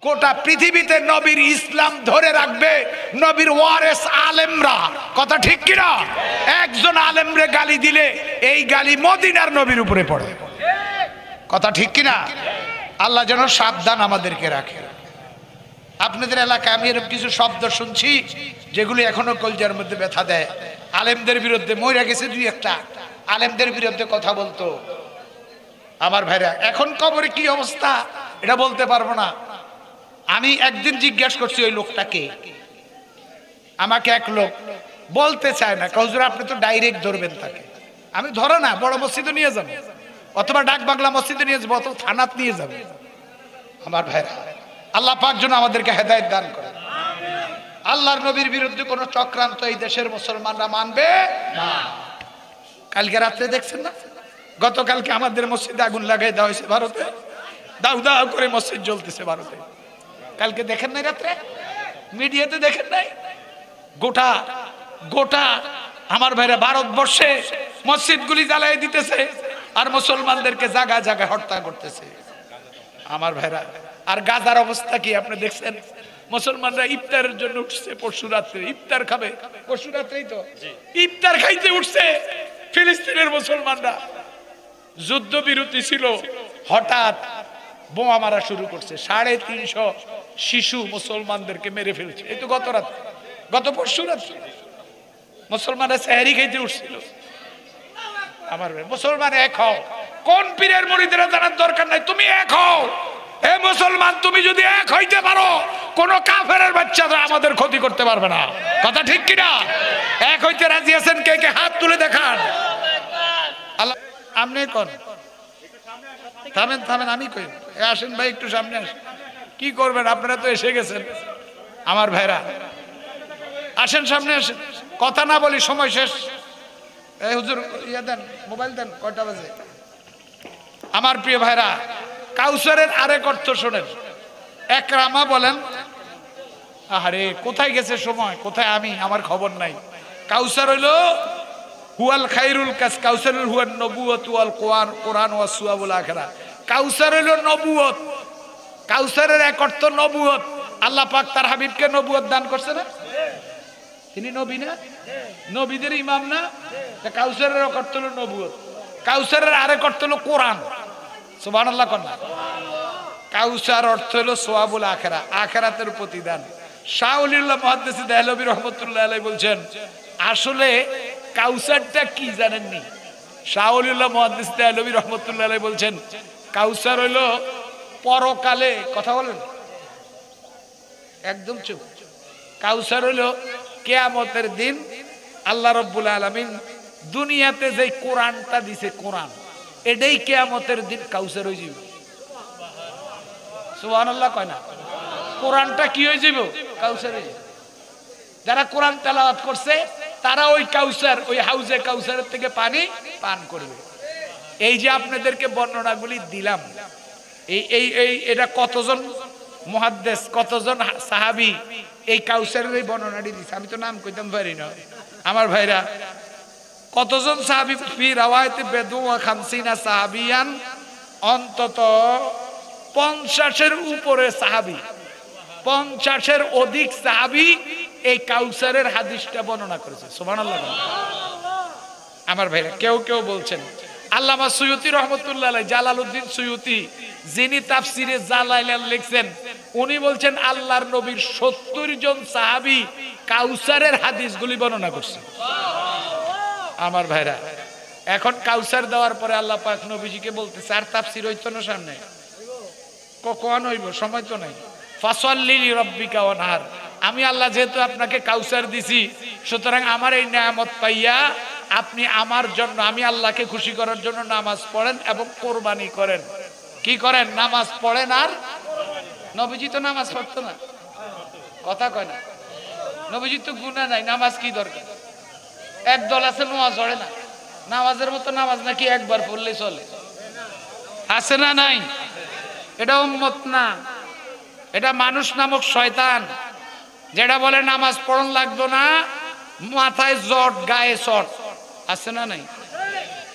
গোটা পৃথিবীতে নবীর ইসলাম ধরে রাখবে নবীর ওয়ারেস আলেমরা। কথা ঠিক কিনা? একজন আলেমরে গালি দিলে এই গালি মদিনার নবীর উপরে পড়ে। কথা ঠিক কিনা? আল্লাহ যেন সাবধান আমাদেরকে রাখে। আপনাদের এলাকায় আমি এরকম কিছু শব্দ শুনছি যেগুলি এখনো কলজার মধ্যে ব্যথা দেয়। আলেমদের বিরুদ্ধে মইরা গেছে দুই একটা, আলেমদের বিরুদ্ধে কথা বলতো। আমার ভাইরা এখন কবরে কি অবস্থা এটা বলতে পারবো না। আমি একদিন জিজ্ঞাসা করছি ওই লোকটাকে, আমাকে এক লোক বলতে চায় না, হুজুর আপনি তো ডাইরেক্ট ধরবেন তাকে। আমি ধরো না, বড় মসজিদে নিয়ে যাবো, অথবা ডাক বাংলা মসজিদে নিয়ে যাবো, অথবা থানাত নিয়ে যাবো। আমার ভাইরা আল্লাহ পাক যেন আমাদেরকে হেদায়েত দান করেন। আল্লাহর নবীর বিরুদ্ধে কোন চক্রান্ত এই দেশের মুসলমানরা মানবে না। কালকে রাত্রে দেখছেন না, গতকালকে আমাদের মসজিদে আগুন লাগাই দেওয়া হয়েছে ভারতে, দাউ দাউ করে মসজিদ জ্বলতেছে ভারতে। কালকে দেখেন নাই রাত্রে মিডিয়াতে দেখেন নাই? গোটা গোটা আমার ভাইরা ভারতবর্ষে মসজিদগুলি জ্বালাই দিতেছে আর মুসলমানদেরকে জায়গায় জায়গায় হত্যা করতেছে। আমার ভাইরা আর গাজার অবস্থা কি আপনি দেখছেন? মুসলমানরা ইফতারের জন্য উঠছে পরশু রাত্রে, ইফতার খাবে পরশু রাত্রেই তো ইফতার খাইতে উঠছে ফিলিস্তিনের মুসলমানরা। যুদ্ধ বিরতি ছিল, হঠাৎ বোমা মারা শুরু করছে। 350 শিশু মুসলমানদেরকে মেরে ফেলছে। এই তো গত রাত, গত পরশু রাত্রে মুসলমানরা সেহরি খাইতে উঠছিল। আমার মুসলমান এক হও। কোন পীরের মুরিদেরা জানার দরকার নাই, তুমি এক হও। হে মুসলমান, তুমি যদি এক হইতে পারো কোন কাফেরের বাচ্চারা আমাদের ক্ষতি করতে পারবে না। কথা ঠিক কিনা? এক হইতে রাজি আছেন? কে কে হাত তুলে দেখান। আল্লাহ আপনি কোন থামেন থামেন, আমি কই আসেন ভাই, একটু সামনে আসেন। কি করবেন আপনারা তো এসে গেছেন। আমার ভাইরা আসেন, সামনে আসেন। কথা না বলি, সময় শেষ। এই হুজুর ইয়া দেন, মোবাইল দেন, কয়টা বাজে? আমার প্রিয় ভাইরা কাউসারের আরেক অর্থ শোনেন। একরামা বলেন, আরে কোথায় গেছে সময়, কোথায় আমি, আমার খবর নাই। কাউসার হইল হুয়াল খাইরুল কাস, কাউসারুল হুয়ান নবুয়ত ওয়াল কোরআন, কোরআন ওয়াস সুয়াবুল আখিরা। কাউসার হইল নবুয়ত। কাউসারের এক অর্থ নবুয়ত। আল্লাহ পাক তার হাবিবকে নবুয়ত দান করছে না? তিনি নবী না? নবীদের ইমাম না? কাউসারের এক অর্থ হলো নবুয়ত। কাউসারের আরেক অর্থ হলো কোরআন। সুবহানাল্লাহ কন্যা। কাউসার অর্থ হলো সোয়াবুল আখিরা, আখিরাতের প্রতিদান। শাহ ওলিউল্লাহ মুহাদ্দিস দেহলভী রাহমাতুল্লাহ আলাইহি বলছেন, আসলে কাউসারটা কি জানেননি? শাহ ওলিউল্লাহ মুহাদ্দিস দেহলভী রাহমাতুল্লাহ আলাইহি বলছেন, কাউসার হইল পরকালে, কথা বলেন একদম চুপ। কাউসার হইল কিয়ামতের দিন আল্লাহ রাব্বুল আলামিন দুনিয়াতে যে কোরআনটা দিছে, কোরআন, এটাই কিয়ামতের দিন কাউসার হয়ে যাবে। সুবহানাল্লাহ কয় না? কোরআনটা কি হয়ে যাবে? কাউসার হয়ে যাবে। যারা কোরআন তেলাওয়াত করছে তারা ওই কাউসার, ওই হাউজে কাউসারের থেকে পানি পান করবে। এই যে আপনাদেরকে বর্ণনাগুলি দিলাম, এটা কতজন মুহাদ্দিস, কতজন সাহাবী এই কাউসারের এই বর্ণনাটি দিচ্ছে, আমি তো নাম কইতাম পারি না। আমার ভাইরা কতজন সাহাবী, ফি রাওয়ায়াতে বেদু ওয়া খামসিনা সাহাবিয়ান, অন্তত 50-এর উপরে সাহাবী, 50-এর অধিক সাহাবী এই কাউসারের হাদিসটা বর্ণনা করেছে। সুবহানাল্লাহ। আমার ভাইরা কেউ কেউ বলছেন, আল্লামা সুয়ুতী রহমতুল্লাহ আলাইহি, জালালউদ্দিন সুয়ুতী, যিনি তাফসিরে জালালাইন লিখছেন, উনি বলছেন আল্লাহর নবীর 70 জন সাহাবী কাউসারের হাদিসগুলি বর্ণনা করছে। আমার ভাইরা এখন কাউসার দেওয়ার পরে আল্লাহ পাক নবীজিকে বলতেছে, আর তাফসির হইতো না সামনে, কখন হইব, সময় তো নাই। ফাসাল্লি লিরাব্বিকা ওয়ানহার, আমি আল্লাহ যেহেতু আপনাকে কাউসার দিছি, সুতরাং আমার এই নিয়ামত পাইয়া আপনি আমার জন্য, আমি আল্লাহকে খুশি করার জন্য নামাজ পড়েন এবং কোরবানি করেন। কি করেন? নামাজ পড়েন। আর নবীজি তো নামাজ পড়তো না, কথা কয় না। নবীজি তো গুনাহ নাই, নামাজ কি দরকার? একদল আছে নামাজ পড়ে না, নামাজের মতো নামাজ নাকি একবার পড়লে চলে, আছে না নাই? এটা উম্মত না, এটা মানুষ নামক শয়তান, যেটা বলে নামাজ পড়ন লাগতো না, মাথায় জট, গায়ে চট, আছে না নাই?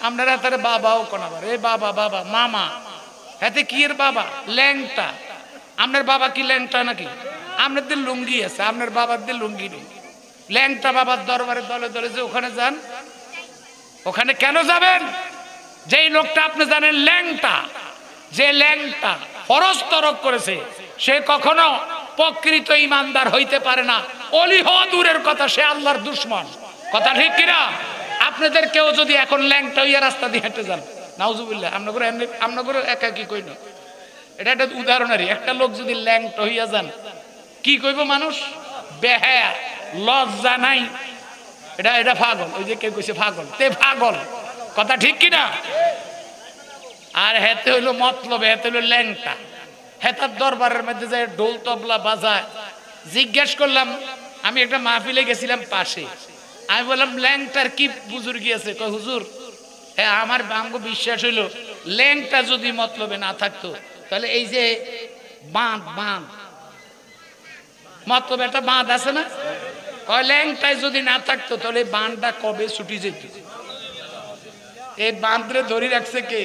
আমরা তার বাবাও কোন আবার, এ বাবা, বাবা মামা, হাতে কি এর বাবা, ল্যাংটা, আপনার বাবা কি ল্যাংটা নাকি? আপনাদের লুঙ্গি আছে, আপনার বাবাদের লুঙ্গি নেই। ল্যাংটা বাবার দরবারে দলে দলে যে ওখানে যান, ওখানে কেন যাবেন? যেই লোকটা আপনি জানেন ল্যাংটা, যে ল্যাংটা ফরজ তরক করেছে, সে কখনো প্রকৃত ইমানদার হইতে পারে না। অলি হওয়া দূরের কথা, সে আল্লাহর দুশমন। কথা ঠিক কিনা? আপনাদের কেউ যদি এখন ল্যাংটা হইয়া রাস্তা দিয়ে হেঁটে যান, নাউজুবিল্লাহ, আপনাদের একা কি কইল, এটা একটা উদাহরণেরই। একটা লোক যদি ল্যাংটা হইয়া যান, কি কইব মানুষ? বেহায়া, লজ্জা নাই, এটা পাগল। ওই যে কেউ কইছে পাগল, তে পাগল। কথা ঠিক কিনা? আর হেতে হইলো মতলব, হেতে হইলো ল্যাংটা। হেতার দরবারের মধ্যে যায় ঢোল তবলা বাজায়। জিজ্ঞেস করলাম, আমি একটা মাহফিলে গেছিলাম পাশে, আমি বললাম ল্যাংটার কি বুজুর্গি আছে? কয় হুজুর, হ্যাঁ আমার বাঙ্গ বিশ্বাস হইলো ল্যাংটা যদি মতলবে না থাকতো তাহলে এই যে বাঁধ মতলব একটা বাঁধ আছে না, কয় ল্যাংটায় যদি না থাকতো তাহলে বাঁধটা কবে ছুটি যেত। এই বাঁধরে ধরে রাখছে কে?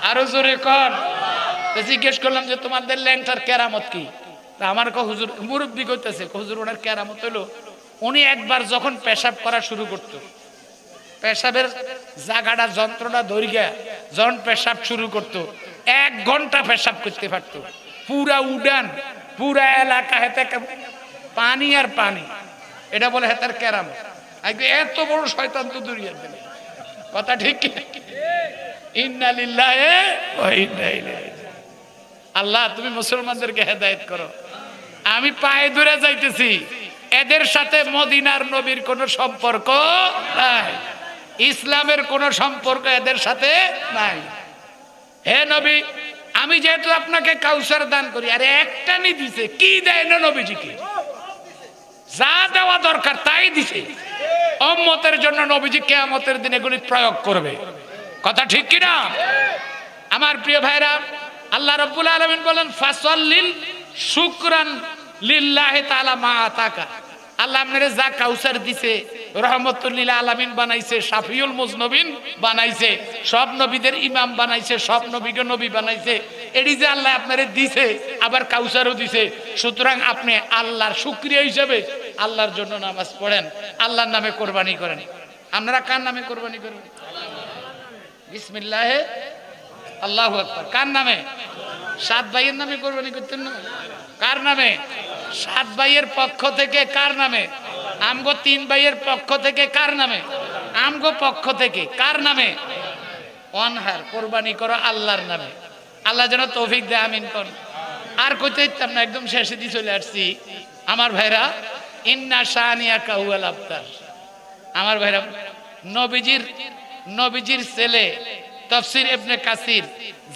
আরো জোরে কর। জিজ্ঞেস করলাম যে তোমাদের ল্যাংটার কেরামত কি? আমার হুজুর, মুরব্বী কইতেছে, হুজুর ওনার কেরামত হলো উনি একবার যখন পেশাব করা শুরু করতো, পেশাবের জায়গাটা যন্ত্রটা ধরিয়া যখন পেশাব শুরু করতো 1 ঘন্টা পেশাব করতে পারতো। পুরা উডান, পুরা এলাকা হেতে পানি আর পানি। এটা বলে হেতার কেরামত। এত বড় শয়তান তো দূরিয়া দিলে। কথা ঠিক কি? ইন্না লিল্লাহি ওয়া ইন্না ইলাইহি। আল্লাহ তুমি মুসলমানদেরকে হেদায়েত করো। আমি পায়ে ধরে যাইতেছি, এদের সাথে মদিনার নবীর কোনো সম্পর্ক নাই, ইসলামের কোনো সম্পর্ক এদের সাথে নাই। হে নবী, আমি যেহেতু আপনাকে কাউসার দান করি, আরে একটা নি দিছে, কি দেয় না নবীজিকে? যা দেওয়া দরকার তাই দিছে। উম্মতের জন্য নবীজি কিয়ামতের দিনে এগুলি প্রয়োগ করবে। কথা ঠিক কি না? আমার প্রিয় ভাইরা, আল্লাহ রাব্বুল আলামিন বলেন ফাসাল্লিল শুকরান লিল্লাহি তাআলা মা আতাকা। আল্লাহ আপনারে যা কাউসার দিছে, রহমতুল লিল আলামিন বানাইছে, শাফিউল মুজনবিন বানাইছে, সব নবীদের ইমাম বানাইছে, সব নবীকে নবী বানাইছে। এটি যে আল্লাহ আপনারে দিছে, আবার কাউসারও দিছে। সুতরাং আপনি আল্লাহর শুকরিয়া হিসেবে আল্লাহর জন্য নামাজ পড়েন, আল্লাহর নামে কোরবানি করেন। আপনারা কার নামে কোরবানি করবেন? বিসমিল্লাহে আল্লাহু আকবার। কার নামে? 7 ভাইয়ের নামে কোরবানি করতেন না? কার নামে? 7 ভাইয়ের পক্ষ থেকে। কার নামে? আমগো 3 ভাইয়ের পক্ষ থেকে। কার নামে? আমগো পক্ষ থেকে। কার নামে? অনহার কোরবানি করো আল্লাহর নামে। আল্লাহ যেন তৌফিক দেয়, আমিন কোন। আর কইতে ইচ্ছাম না, একদম শেষে দিয়ে চলে আসছি। আমার ভাইরা, ইন্না শানিয়াকা হুয়াল আবতার। আমার ভাইরা, নবীজির ছেলে তাফসীর ইবনে কাসির,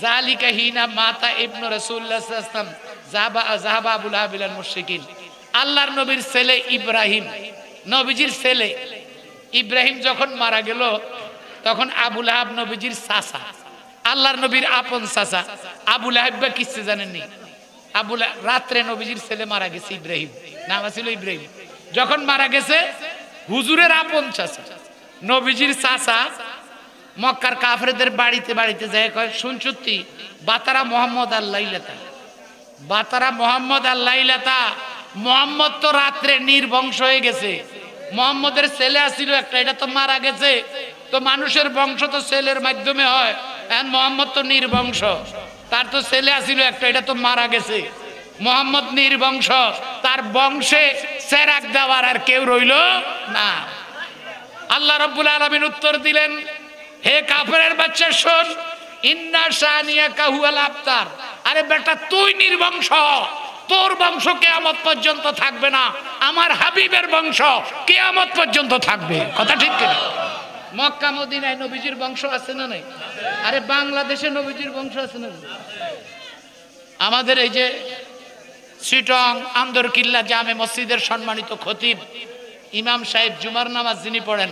যালিকা হিনা মাতা ইবনে রাসূলুল্লাহ সাল্লাল্লাহু আলাইহি ওয়াসাল্লাম যাহাবা আবুল আবিল মুশরিকিন। আল্লাহর নবীর ছেলে ইব্রাহিম, নবীজির ছেলে ইব্রাহিম যখন মারা গেল, তখন আবু লাহাব নবীজির চাচা, আল্লাহর নবীর আপন চাচা। আবু লাহাব কিসে জানেননি? রাত্রে নবীজির ছেলে মারা গেছে, ইব্রাহিম নাম ছিল ইব্রাহিম। যখন মারা গেছে, হুজুরের আপন চাচা নবীজির চাচা মক্কার কাফেরদের বাড়িতে বাড়িতে যায়, কয় শুনছুত্তি বাতারা মোহাম্মদ আল্লাইলাতা, বাতারা মোহাম্মদ আল্লাইলাতা। মোহাম্মদ তো রাত্রে নির্বংশ হয়ে গেছে। মোহাম্মদের ছেলে আসছিল একটা, এটা তো মারা গেছে। তো মানুষের বংশ তো ছেলের মাধ্যমে হয়, এখন মোহাম্মদ তো নির্বংশ, তার তো ছেলে আসছিল একটা, এটা তো মারা গেছে। মোহাম্মদ নির্বংশ, তার বংশে চেরাগ দেওয়ার আর কেউ রইল না। আল্লাহ রাব্বুল আলামিন উত্তর দিলেন, হে কাফেরের বাচ্চা শোন, ইন্না শানিয়াকা হুয়াল আবতার। আরে বেটা, তুই নির্বংশ, তোর বংশ কিয়ামত পর্যন্ত থাকবে না, আমার হাবিবের বংশ কিয়ামত পর্যন্ত থাকবে। কথা ঠিক কিনা? মক্কা মদিনায় নবীজির বংশ আছে না নাই? আরে বাংলাদেশে নবীজির বংশ আছে না? আমাদের এই যে চিটং আন্দরকিল্লা জামে মসজিদের সম্মানিত খতিব ইমাম সাহেব জুমার নামাজ যিনি পড়েন,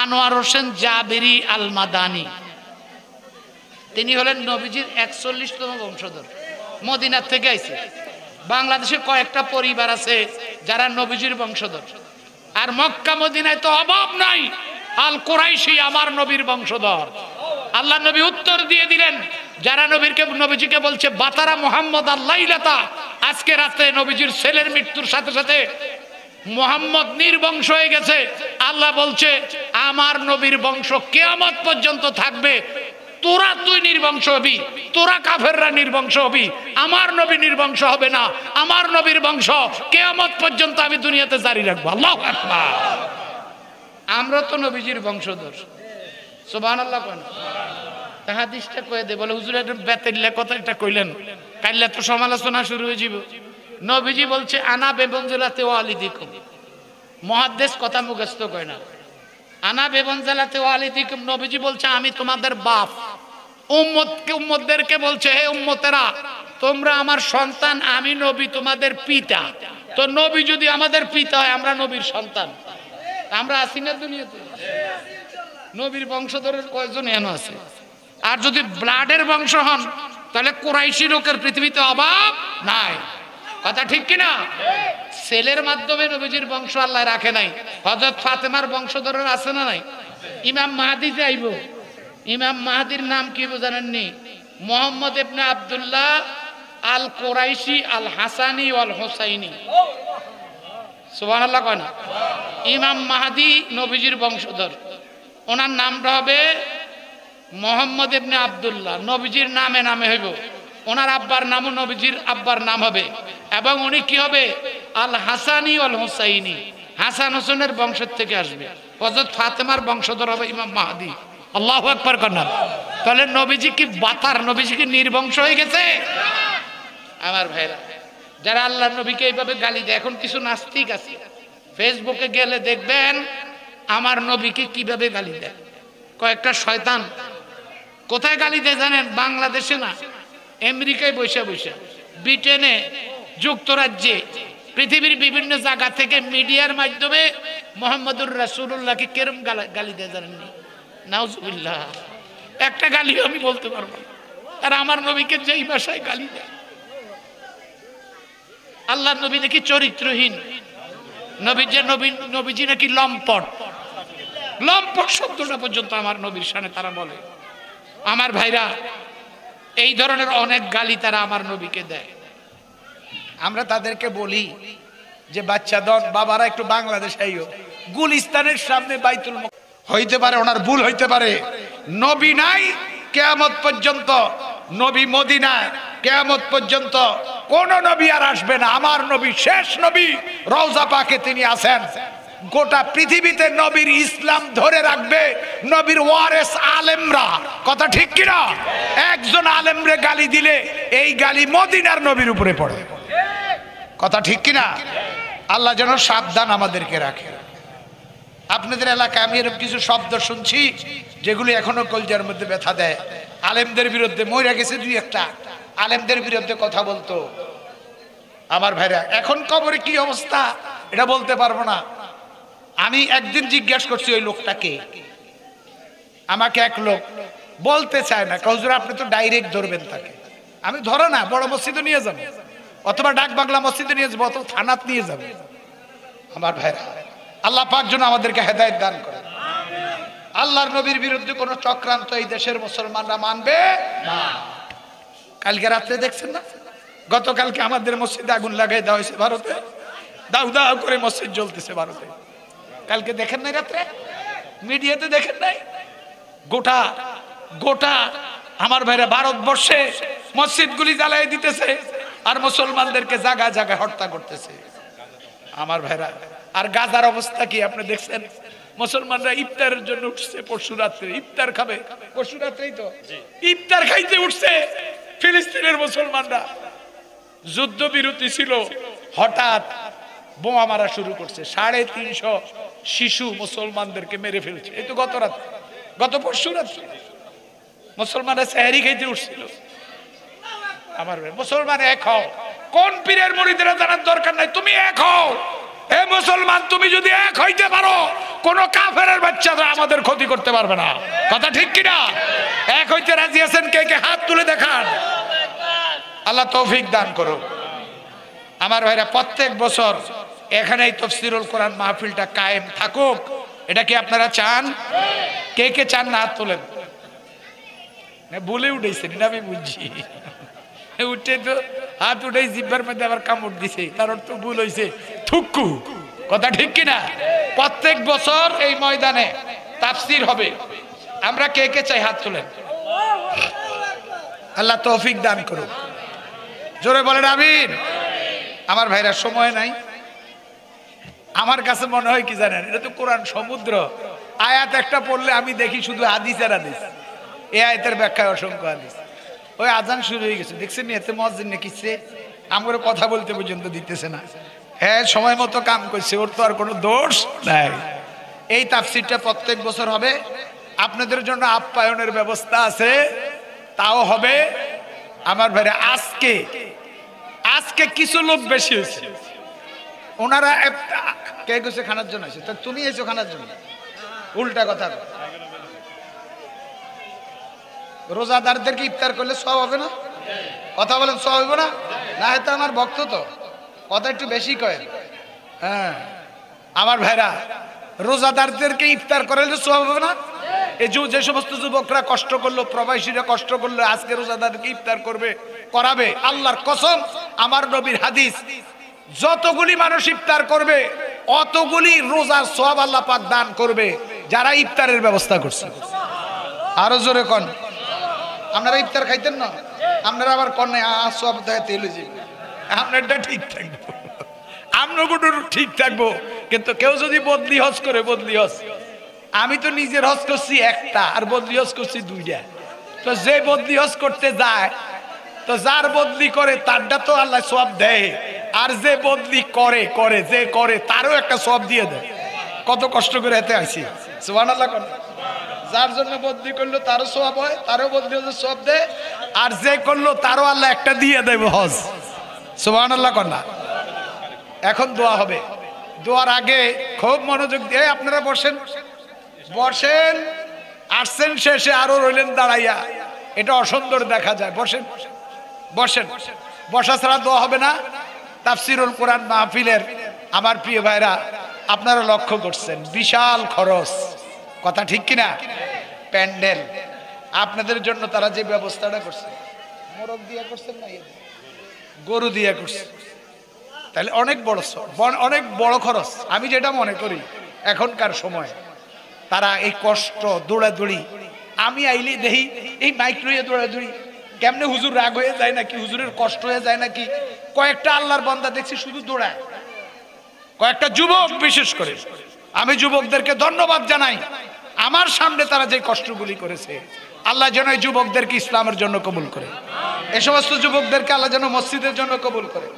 আনোয়ার হোসেন জাবেরি আল মাদানি, তিনি হলেন নবীজির 41তম বংশধর। মদিনার থেকে আইছে। বাংলাদেশে কয়েকটা পরিবার আছে যারা নবীজির বংশধর। আর মক্কা মদিনায় তো অভাব নাই, আল কুরাইশি আমার নবীর বংশধর। আল্লাহ নবী উত্তর দিয়ে দিলেন, যারা নবীজিকে বলছে বাতারা মুহাম্মদ আল্লাইলাতা, আজকে রাতে নবীজির ছেলের মৃত্যুর সাথে সাথে মুহাম্মদ নির্বংশ হয়ে গেছে। আল্লাহ বলছে আমার নবীর বংশ কিয়ামত পর্যন্ত থাকবে। তোরা তুই নির্বংশ হবি, তোরা কাফেররা নির্বংশ হবি, আমার নবী নির্বংশ হবে না। আমার নবীর বংশ কিয়ামত পর্যন্ত আমি দুনিয়াতে জারি রাখবো। আল্লাহু আকবার। আমরা তো নবীজির বংশধর। সুবহানাল্লাহ কোন হাদিসটা কয়ে দে, বলে হুজুর একটা বেতেল্লা কথা একটা কইলেন, কাইল্লা তো সমালোচনা শুরু হয়ে যাব। নবীজি বলছে আনা বেবনজালাতে ওয়ালিদিকুম, মুহাদ্দিস কথা মুখস্থ কয় না। আনা বেবনজালাতে ওয়ালিদিকুম, নবীজি বলছে আমি তোমাদের বাপ। উম্মতদেরকে বলছে হে উম্মতেরা, তোমরা আমার সন্তান, আমি নবী তোমাদের পিতা। তো নবী যদি আমাদের পিতা হয়, আমরা নবীর সন্তান, আমরা আছি না দুনিয়াতে? নবীর বংশধরের কয়জন এন আছে? আর যদি ব্লাডের বংশ হন, তাহলে কুরাইশি লোকের পৃথিবীতে অভাব নাই। কথা ঠিক কিনা? ছেলের মাধ্যমে নবীজির বংশ আল্লাহ রাখে নাই। হযরত ফাতেমার বংশধরের আছে না নাই? ইমাম মাহদি যাইব, ইমাম মাহদির নাম কি জানেননি? মুহাম্মদ ইবনে আব্দুল্লাহ আল কুরাইশি আল হাসানি ওয়াল হুসাইনি। সুবহানাল্লাহ কয় না? ইমাম মাহদি নবীজির বংশধর, ওনার নামটা হবে মুহাম্মদ ইবনে আব্দুল্লাহ, নবীজির নামে নামে হইব। ওনার আব্বার নামও নবীজির আব্বার নাম হবে, এবং উনি কি হবে? আল হাসানি ওয়াল হুসাইনি, হাসান হোসেনের বংশের থেকে আসবে। হযরত ফাতেমার বংশধর হবে ইমাম মাহদি। আল্লাহু আকবার কন্যা। তাহলে নবীজি কি বাতার, নবীজি কি নির্বংশ হয়ে গেছে? আমার ভাইরা, যারা আল্লাহর নবীকে এইভাবে গালি দেয়, এখন কিছু নাস্তিক আছে, ফেসবুকে গেলে দেখবেন আমার নবীকে কিভাবে গালি দেয়। কয়েকটা শয়তান কোথায় গালি দেয় জানেন? বাংলাদেশে না, আমেরিকায় বসে বসে, ব্রিটেনে, যুক্তরাজ্যে, পৃথিবীর বিভিন্ন জায়গা থেকে মিডিয়ার মাধ্যমে মুহাম্মদুর রাসূলুল্লাহকে কেরম গালি দেয় জানেননি? নাউজুবিল্লাহ। একটা গালিও আমি বলতে পারবো না। আর আমার নবীকে যেই ভাষায় গালি দেয়। আল্লাহর নবী নাকি চরিত্রহীন, নবীজি নাকি লম্পট। লম্পট শব্দটা পর্যন্ত আমার নবীর শানে তারা বলে। আমার ভাইরা, এই ধরনের অনেক গালি তারা আমার নবীকে দেয়। আমরা তাদেরকে বলি যে বাচ্চা দন বাবারা একটু বাংলাদেশ আইও, গুলিস্তানের সামনে বাইতুল হইতে পারে, ওনার ভুল হইতে পারে। নবী নাই কিয়ামত পর্যন্ত, নবী মদিনায়, কিয়ামত পর্যন্ত কোন নবী আর আসবে না। আমার নবী শেষ নবী, রওজা পাকে তিনি আছেন। গোটা পৃথিবীতে নবীর ইসলাম ধরে রাখবে নবীর ওয়ারেস আলেমরা। কথা ঠিক কিনা? একজন আলেমরে গালি দিলে এই গালি মদিনার নবীর উপরে পড়ে। কথা ঠিক কিনা? আল্লাহ যেন সাবধান আমাদেরকে রাখে। আপনাদের এলাকায় আমি এরকম কিছু শব্দ শুনছি যেগুলি এখনো কলজার মধ্যে ব্যথা দেয়। আলেমদের বিরুদ্ধে মইরা গেছে দুই একটা, আলেমদের বিরুদ্ধে কথা বলতো। আমার ভাইরা, এখন কবরে কি অবস্থা এটা বলতে পারবো না। আমি একদিন জিজ্ঞাসা করছি ওই লোকটাকে, আমাকে এক লোক বলতে চায় না, হুজুর আপনি তো ডাইরেক্ট ধরবেন তাকে। আমি ধরো না, বড় মসজিদে নিয়ে যাবো, অথবা ডাক বাংলা মসজিদে নিয়ে যাবো, অথবা থানাত নিয়ে যাবো। আমার ভাইরা, আল্লাহ পাক যেন আমাদেরকে হেদায়েত দান করে। আল্লাহর নবীর বিরুদ্ধে কোন চক্রান্ত এই দেশের মুসলমানরা মানবে না। কালকে রাত্রে দেখছেন না, গতকালকে আমাদের মসজিদে আগুন লাগাই দেওয়া হয়েছে ভারতে, দাউ দাউ করে মসজিদ জ্বলতেছে ভারতে। কালকে দেখেন নাই রাত্রে? মিডিয়াতে দেখেন নাই? গোটা গোটা আমার ভাইরা ভারতবর্ষে মসজিদগুলি জ্বালাই দিতেছে আর মুসলমানদেরকে জায়গায় জায়গায় হত্যা করতেছে। আমার ভাইরা, আর গাজার অবস্থা কি আপনি দেখছেন? মুসলমানরা ইফতারের জন্য উঠছে পরশু রাত্রে, ইফতার খাবে পরশু রাত্রেই তো ইফতার খাইতে উঠছে ফিলিস্তিনের মুসলমানরা। যুদ্ধবিরতি ছিল, হঠাৎ বোমা মারা শুরু করছে। 350 শিশু মুসলমানদেরকে মেরে ফেলছে। এই তো গত রাত, গত পরশু রাত্রে মুসলমানরা সেহরি খাইতে উঠছিল। আমার মুসলমান এক হও, কোন পীরের মুরিদেরা জানার দরকার নাই, তুমি এক হও। হে মুসলমান, তুমি যদি এক হইতে পারো, কোন কাফেরের বাচ্চারা আমাদের ক্ষতি করতে পারবে না। কথা ঠিক কিনা? এক হইতে রাজি আছেন? কে কে হাত তুলে দেখান। আল্লাহ তৌফিক দান করুক। আমার ভাইরা, প্রত্যেক বছর এখানে এই তাফসীরুল কোরআন মাহফিলটা কায়েম থাকুক, এটা কি আপনারা চান? কে কে চান না হাত তোলেন। না বলে উঠেছেন না, আমি বুঝছি। উঠে তো হাত উঠে জিব্বার মধ্যে আবার কামড় দিছে, তার অর্থ ভুল হয়েছে থুক্কু। কথা ঠিক কিনা? প্রত্যেক বছর এই ময়দানে তাফসীর হবে। আমরা কে কে চাই হাত তোলেন। আল্লাহ তৌফিক দান করুন। জোরে বলেন আমিন। আমার ভাইরা সময় নাই। আমার কাছে মনে হয় কি জানেন, এটা তো কোরআন সমুদ্র। আয়াত একটা পড়লে আমি দেখি শুধু হাদিস আর হাদিস। এই আয়াতের ব্যাখ্যায় অসংখ্য হাদিস। ওই আজান শুরু হয়ে গেছে, দেখছেন এতে মুয়াজ্জিন নাকি সে আমার কথা বলতে পর্যন্ত দিতেছে না। হ্যাঁ, সময় মতো কাম করছে, ওর তো আর কোনো দোষ নাই। এই তাফসীরটা প্রত্যেক বছর হবে। আপনাদের জন্য আপ্যায়নের ব্যবস্থা আছে, তাও হবে। আমার ভাইরা আজকে কিছু লোক বেশি হয়েছে, ওনারা কে গেছে খানার জন্য আছে, তুমি এসো খানার জন্য। উল্টা কথা, রোজাদারদেরকে ইফতার করলে সওয়াব হবে না? কথা বলেন, সওয়াব হবে না? না হয়তো আমার ভক্ত তো কথা একটু বেশি কয়। হ্যাঁ আমার ভাইরা, রোজাদারদেরকে ইফতার করালে সওয়াব হবে না? এই যে সমস্ত যুবকরা কষ্ট করলো, প্রবাসীরা কষ্ট করলো, আজকে রোজাদারকে ইফতার করাবে। আল্লাহর কসম, আমার নবীর হাদিস, যতগুলি মানুষ ইফতার করবে অতগুলি রোজার সওয়াব আল্লাহ পাক দান করবে যারা ইফতারের ব্যবস্থা করছে। আরো জোরে কোন, আপনারা ইফতার খাইতেন না? আপনারা আবার কোন সওয়াব দেখাতে এলো যে আপনারটা ঠিক থাকবে, আপনার ঠিক থাকবো। কিন্তু কেউ যদি বদলি হজ করে, বদলি হজ, আমি তো নিজের হজ করছি একটা, আর বদলি হজ করছি দুইটা। তো যে বদলি হজ করতে যায়, তো যার বদলি করে তারটা তো আল্লাহ সওয়াব দেয়, আর যে বদলি করে যে করে তারও একটা সওয়াব দিয়ে দেয়। কত কষ্ট করে এতে আইছি, সুবহানাল্লাহ। যার জন্য বদলি করলো তারও সওয়াব হয়, তারও বদলি হজের সওয়াব দেয়, আর যে করলো তারও আল্লাহ একটা দিয়ে দেবে হজ। সুবহানাল্লাহ কন্যা। এখন দোয়া হবে। দোয়ার আগে খুব মনোযোগ দিয়ে আপনারা বসেন। আসছেন শেষে আরো রইলেন দাঁড়াইয়া, এটা অসুন্দর দেখা যায়। বসেন। বসা ছাড়া দোয়া হবে না। তাফসীরুল কোরআন মাহফিলের আমার প্রিয় ভাইরা, আপনারা লক্ষ্য করছেন বিশাল খরচ। কথা ঠিক কিনা? প্যান্ডেল আপনাদের জন্য তারা যে ব্যবস্থাটা করছে, মোরগ দিয়া করছেন না, গরু দিয়া করছে, তাহলে অনেক বড় খরচ। আমি যেটা মনে করি এখনকার সময় তারা এই কষ্ট দৌড়াদৌড়ি, আমি আইলে দেখি এই মাইক লইয়া দৌড়াদৌড়ি, কেমনে হুজুর রাগ হয়ে যায় নাকি, হুজুরের কষ্ট হয়ে যায় নাকি। কয়েকটা আল্লাহর বান্দা দেখছি শুধু দৌড়ায়, কয়েকটা যুবক বিশেষ করে। আমি যুবকদেরকে ধন্যবাদ জানাই, আমার সামনে তারা যে কষ্টগুলি করেছে। আল্লাহ যেন এই যুবকদেরকে ইসলামের জন্য কবুল করে, এই সমস্ত যুবকদেরকে আল্লাহ যেন মসজিদের জন্য কবুল করে।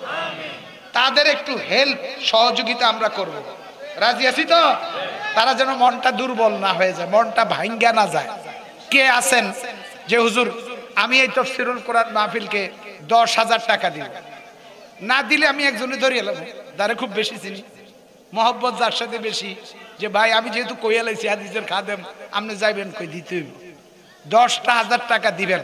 তাদের একটু হেল্প সহযোগিতা আমরা করব, রাজি আছি তো? তারা যেন মনটা দুর্বল না হয়ে যায়, মনটা ভাঙ্গা না যায়। কে আছেন যে হুজুর আমি এই তাফসীরুল কোরআন মাহফিলকে 10,000 টাকা দিব? না দিলে আমি একজনে ধরে এলাম, যারা খুব বেশি চিনি, মহব্বত যার সাথে বেশি, যে ভাই আমি যেহেতু কইয়া লাইছি হাদিসের খাদেম, আপনি যাইবেন কই দিতে 10,000 টাকা দিবেন।